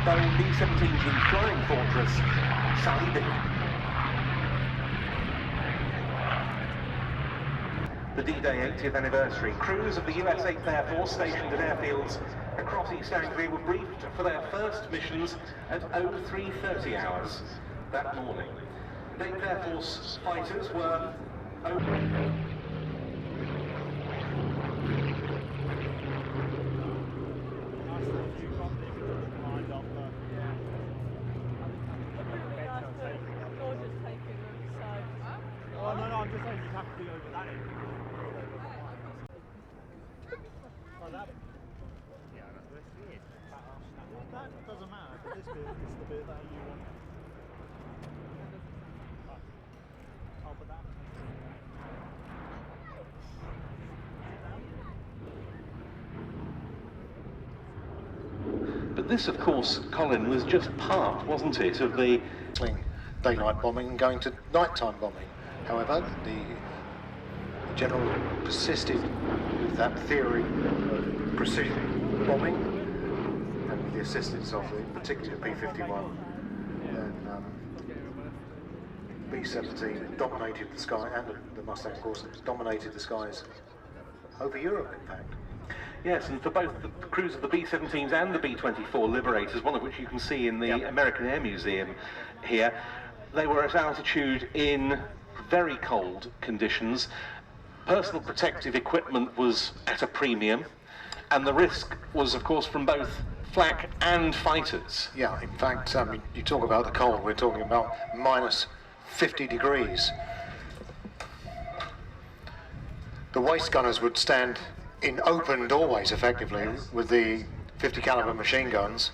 Boeing B-17 flying fortress, Sally B. The D-Day 80th anniversary. Crews of the US 8th Air Force stationed at airfields across East Anglia were briefed for their first missions at 0330 hours that morning. The 8th Air Force fighters were Oh, no, I'm just saying you have to be over that end. Like that? Yeah, that's weird. That doesn't matter, but this bit is the bit that you want. Oh, but that. But this, of course, Colin, was just part, wasn't it, of the daylight bombing and going to nighttime bombing. However, the general persisted with that theory of precision bombing and with the assistance of particularly the P-51 and B-17 dominated the sky, and the Mustang, of course, dominated the skies over Europe, in fact. Yes, and for both the crews of the B-17s and the B-24 Liberators, one of which you can see in the American Air Museum here, they were at altitude in very cold conditions. Personal protective equipment was at a premium, and the risk was, of course, from both flak and fighters. Yeah, in fact, you talk about the cold, we're talking about minus 50 degrees. The waist gunners would stand in open doorways, effectively, with the 50 caliber machine guns,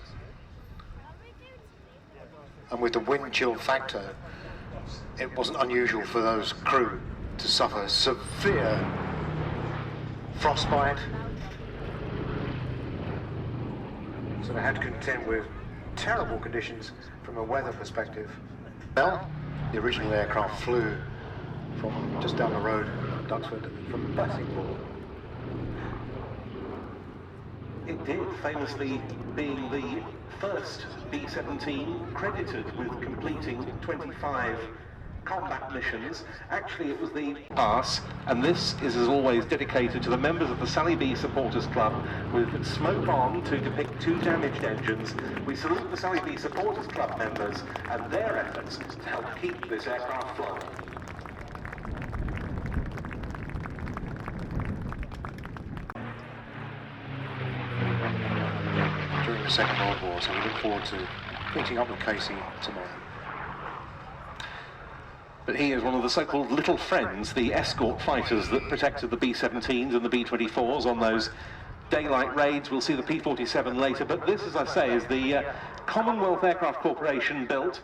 and with the wind chill factor, it wasn't unusual for those crew to suffer severe frostbite. So they had to contend with terrible conditions from a weather perspective. Well, the original aircraft flew from just down the road, Duxford, from Bassingbourn. It did, famously being the first B-17 credited with completing 25 combat missions. Actually, it was the pass, and this is, as always, dedicated to the members of the Sally B Supporters Club with smoke on to depict 2 damaged engines. We salute the Sally B Supporters Club members and their efforts to help keep this aircraft flying. During the Second World War, so we look forward to meeting up with Casey tomorrow. But he is one of the so-called little friends, the escort fighters that protected the B-17s and the B-24s on those daylight raids. We'll see the P-47 later, but this, as I say, is the Commonwealth Aircraft Corporation built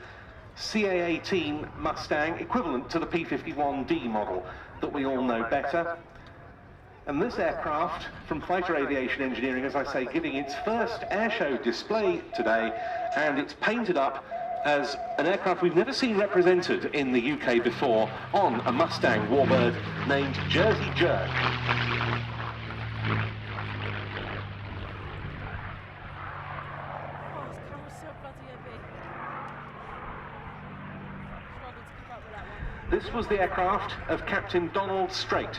CA-18 Mustang, equivalent to the P-51D model that we all know better. And this aircraft, from Fighter Aviation Engineering, as I say, giving its first airshow display today, and it's painted up as an aircraft we've never seen represented in the UK before on a Mustang warbird named Jersey Jerk. This was the aircraft of Captain Donald Strait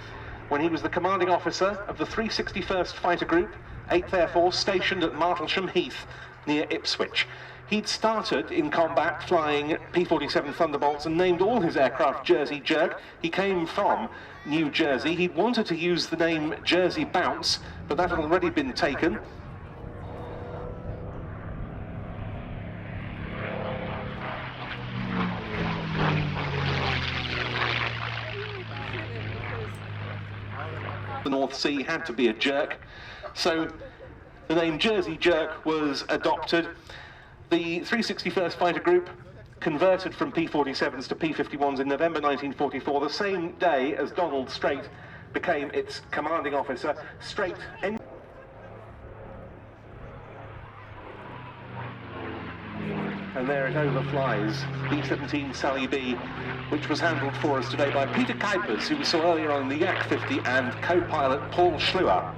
when he was the commanding officer of the 361st Fighter Group, 8th Air Force, stationed at Martlesham Heath near Ipswich. He'd started in combat flying P-47 Thunderbolts and named all his aircraft Jersey Jerk. He came from New Jersey. He wanted to use the name Jersey Bounce, but that had already been taken. The North Sea had to be a jerk, so the name Jersey Jerk was adopted. The 361st Fighter Group converted from P-47s to P-51s in November 1944, the same day as Donald Strait became its commanding officer. Strait and there it overflies B-17 Sally B, which was handled for us today by Peter Kuipers, who we saw earlier on in the Yak 50, and co-pilot Paul Schluer.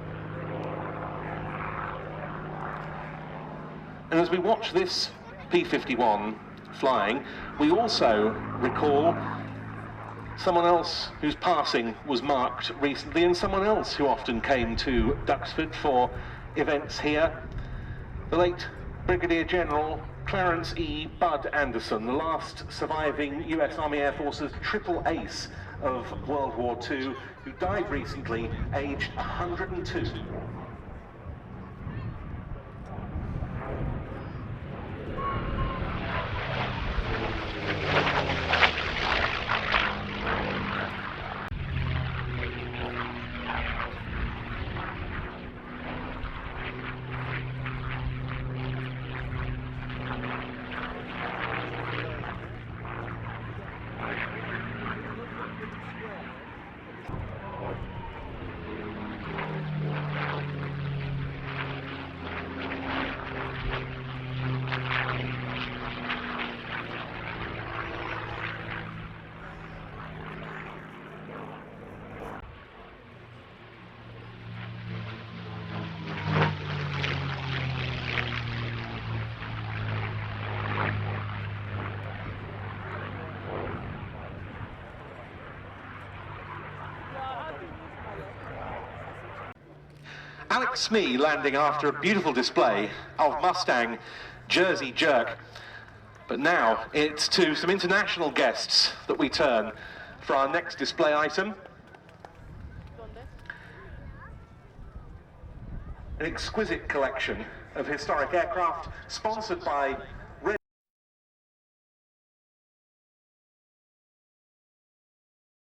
And as we watch this P-51 flying, we also recall someone else whose passing was marked recently, and someone else who often came to Duxford for events here. The late Brigadier General Clarence E. Bud Anderson, the last surviving US Army Air Force's triple ace of World War II, who died recently, aged 102. Alex Smee landing after a beautiful display of Mustang Jersey Jerk. But now it's to some international guests that we turn for our next display item. An exquisite collection of historic aircraft sponsored by